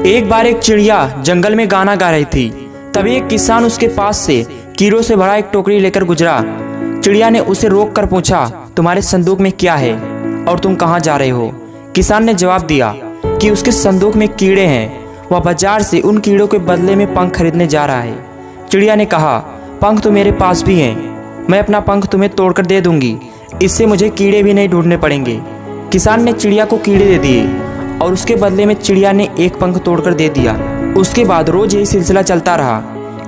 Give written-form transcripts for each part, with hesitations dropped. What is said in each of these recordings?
एक बार एक चिड़िया जंगल में गाना गा रही थी। तभी एक किसान उसके पास से कीड़ों से भरा एक टोकरी लेकर गुजरा। चिड़िया ने उसे रोक कर पूछा, तुम्हारे संदूक में क्या है और तुम कहाँ जा रहे हो? किसान ने जवाब दिया कि उसके संदूक में कीड़े हैं, वह बाजार से उन कीड़ों के बदले में पंख खरीदने जा रहा है। चिड़िया ने कहा, पंख तो मेरे पास भी हैं, मैं अपना पंख तुम्हें तोड़कर दे दूंगी, इससे मुझे कीड़े भी नहीं ढूंढने पड़ेंगे। किसान ने चिड़िया को कीड़े दे दिए और उसके बदले में चिड़िया ने एक पंख तोड़कर दे दिया। उसके बाद रोज यही सिलसिला चलता रहा।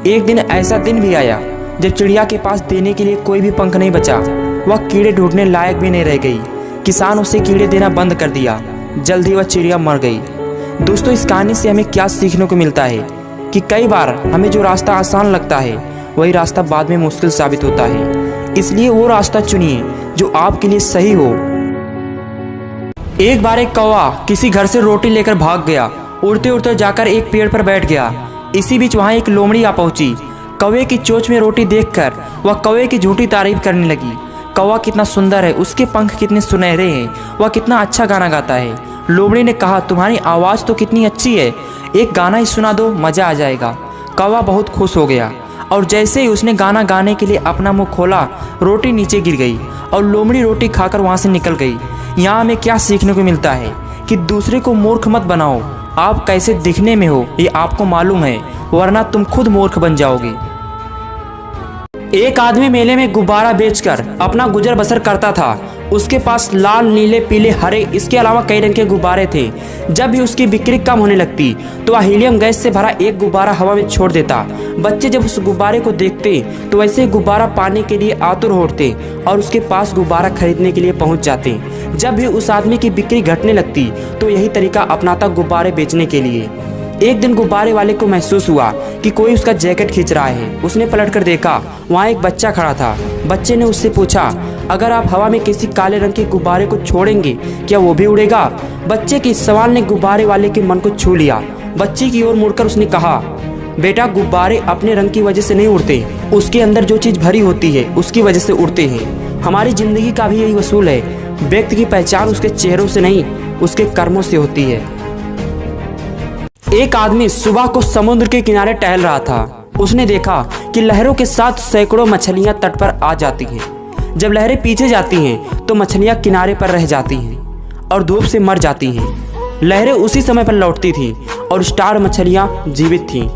एक दिन ऐसा दिन भी आया जब चिड़िया के पास देने के लिए कोई भी पंख नहीं बचा, वह कीड़े ढूंढने लायक भी नहीं रह गई। किसान उसे कीड़े देना बंद कर दिया। जल्द ही वह चिड़िया मर गई। दोस्तों, इस कहानी से हमें क्या सीखने को मिलता है कि कई बार हमें जो रास्ता आसान लगता है वही रास्ता बाद में मुश्किल साबित होता है। इसलिए वो रास्ता चुनिए जो आपके लिए सही हो। एक बार एक कौवा किसी घर से रोटी लेकर भाग गया। उड़ते उड़ते जाकर एक पेड़ पर बैठ गया। इसी बीच वहां एक लोमड़ी आ पहुंची। कौवे की चोंच में रोटी देखकर वह कौवे की झूठी तारीफ करने लगी। कौवा कितना सुंदर है, उसके पंख कितने सुनहरे हैं, वह कितना अच्छा गाना गाता है। लोमड़ी ने कहा, तुम्हारी आवाज़ तो कितनी अच्छी है, एक गाना ही सुना दो, मज़ा आ जाएगा। कौवा बहुत खुश हो गया और जैसे ही उसने गाना गाने के लिए अपना मुंह खोला, रोटी नीचे गिर गई और लोमड़ी रोटी खाकर वहाँ से निकल गई। यहाँ हमें क्या सीखने को मिलता है कि दूसरे को मूर्ख मत बनाओ। आप कैसे दिखने में हो ये आपको मालूम है, वरना तुम खुद मूर्ख बन जाओगे। एक आदमी मेले में गुब्बारा बेचकर अपना गुजर बसर करता था। उसके पास लाल, नीले, पीले, हरे, इसके अलावा कई रंग के गुब्बारे थे। जब भी उसकी बिक्री कम होने लगती तो वह हीलियम गैस से भरा एक गुब्बारा हवा में छोड़ देता। बच्चे जब उस गुब्बारे को देखते तो वैसे ही गुब्बारा पाने के लिए आतुर होते और उसके पास गुब्बारा खरीदने के लिए पहुंच जाते। जब भी उस आदमी की बिक्री घटने लगती तो यही तरीका अपनाता गुब्बारे बेचने के लिए। एक दिन गुब्बारे वाले को महसूस हुआ कि कोई उसका जैकेट खींच रहा है। उसने पलटकर देखा, वहाँ एक बच्चा खड़ा था। बच्चे ने उससे पूछा, अगर आप हवा में किसी काले रंग के गुब्बारे को छोड़ेंगे क्या वो भी उड़ेगा? बच्चे के इस सवाल ने गुब्बारे वाले के मन को छू लिया। बच्चे की ओर मुड़कर उसने कहा, बेटा, गुब्बारे अपने रंग की वजह से नहीं उड़ते, उसके अंदर जो चीज़ भरी होती है उसकी वजह से उड़ते हैं। हमारी जिंदगी का भी यही वसूल है। व्यक्ति की पहचान उसके चेहरों से नहीं, उसके कर्मों से होती है। एक आदमी सुबह को समुद्र के किनारे टहल रहा था। उसने देखा कि लहरों के साथ सैकड़ों मछलियां तट पर आ जाती हैं। जब लहरें पीछे जाती हैं तो मछलियां किनारे पर रह जाती हैं और धूप से मर जाती हैं। लहरें उसी समय पर लौटती थीं और स्टार मछलियां जीवित थीं।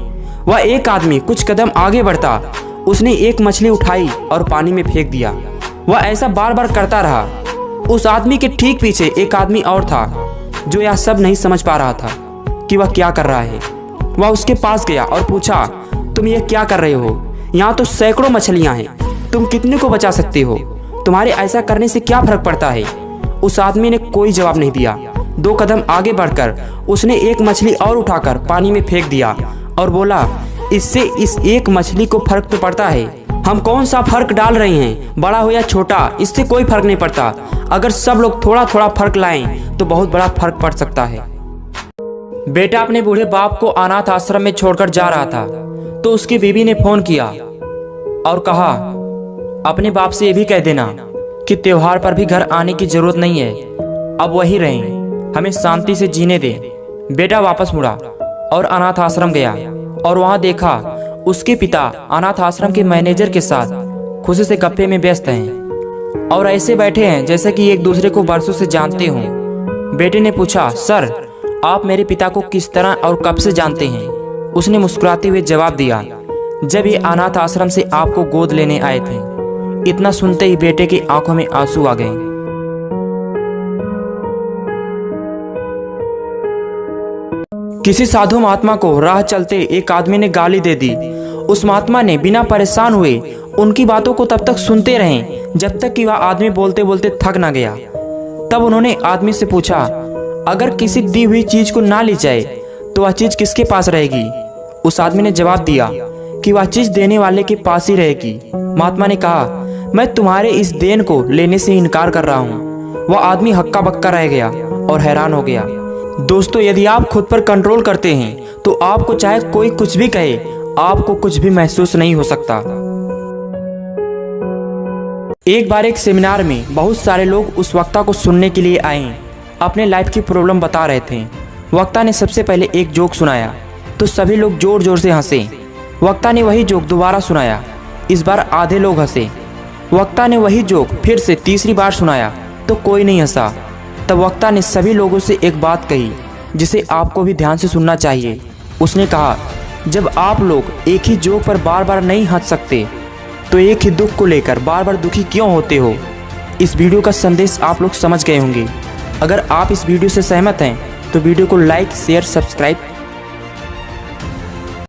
वह एक आदमी कुछ कदम आगे बढ़ता। उसने एक मछली उठाई और पानी में फेंक दिया। वह ऐसा बार बार करता रहा। उस आदमी के ठीक पीछे एक आदमी और था जो यह सब नहीं समझ पा रहा था कि वह क्या कर रहा है। वह उसके पास गया और पूछा, तुम ये क्या कर रहे हो? यहाँ तो सैकड़ों मछलियाँ हैं, तुम कितने को बचा सकते हो? तुम्हारे ऐसा करने से क्या फर्क पड़ता है? उस आदमी ने कोई जवाब नहीं दिया। 2 कदम आगे बढ़कर उसने एक मछली और उठाकर पानी में फेंक दिया और बोला, इससे इस एक मछली को फर्क तो पड़ता है। हम कौन सा फर्क डाल रहे हैं, बड़ा हो या छोटा, इससे कोई फर्क नहीं पड़ता। अगर सब लोग थोड़ा थोड़ा फर्क लाएं तो बहुत बड़ा फर्क पड़ सकता है। बेटा अपने बूढ़े बाप को अनाथ आश्रम में छोड़कर जा रहा था तो उसकी बीवी ने फोन किया और कहा, अपने बाप से ये भी कह देना कि त्योहार पर भी घर आने की जरूरत नहीं है, अब वही रहें, हमें शांति से जीने दें। बेटा वापस मुड़ा और अनाथ आश्रम गया और वहां देखा उसके पिता अनाथ आश्रम के मैनेजर के साथ खुशी से गप्पे में व्यस्त हैं और ऐसे बैठे हैं जैसे कि एक दूसरे को बरसों से जानते हों। बेटे ने पूछा, सर, आप मेरे पिता को किस तरह और कब से जानते हैं? उसने मुस्कुराते हुए जवाब दिया, जब ये अनाथ आश्रम से आपको गोद लेने आए थे। इतना सुनते ही बेटे की आंखों में आंसू आ गए। किसी साधु महात्मा को राह चलते एक आदमी ने गाली दे दी। उस महात्मा ने बिना परेशान हुए उनकी बातों को तब तक सुनते रहे जब तक कि वह आदमी बोलते बोलते थक ना गया। तब उन्होंने आदमी से पूछा, अगर किसी दी हुई चीज को ना ली जाए तो वह चीज किसके पास रहेगी? उस आदमी ने जवाब दिया कि वह चीज देने वाले के पास ही रहेगी। महात्मा ने कहा, मैं तुम्हारे इस देन को लेने से इनकार कर रहा हूँ। वह आदमी हक्का बक्का रह गया और हैरान हो गया। दोस्तों, यदि आप खुद पर कंट्रोल करते हैं तो आपको चाहे कोई कुछ भी कहे, आपको कुछ भी महसूस नहीं हो सकता। एक बार एक सेमिनार में बहुत सारे लोग उस वक्ता को सुनने के लिए आए। अपने लाइफ की प्रॉब्लम बता रहे थे। वक्ता ने सबसे पहले एक जोक सुनाया तो सभी लोग जोर जोर से हंसे। वक्ता ने वही जोक दोबारा सुनाया, इस बार आधे लोग हंसे। वक्ता ने वही जोक फिर से तीसरी बार सुनाया तो कोई नहीं हंसा। तब वक्ता ने सभी लोगों से एक बात कही जिसे आपको भी ध्यान से सुनना चाहिए। उसने कहा, जब आप लोग एक ही जोक पर बार बार नहीं हंस सकते तो एक ही दुख को लेकर बार बार दुखी क्यों होते हो। इस वीडियो का संदेश आप लोग समझ गए होंगे। अगर आप इस वीडियो से सहमत हैं तो वीडियो को लाइक, शेयर, सब्सक्राइब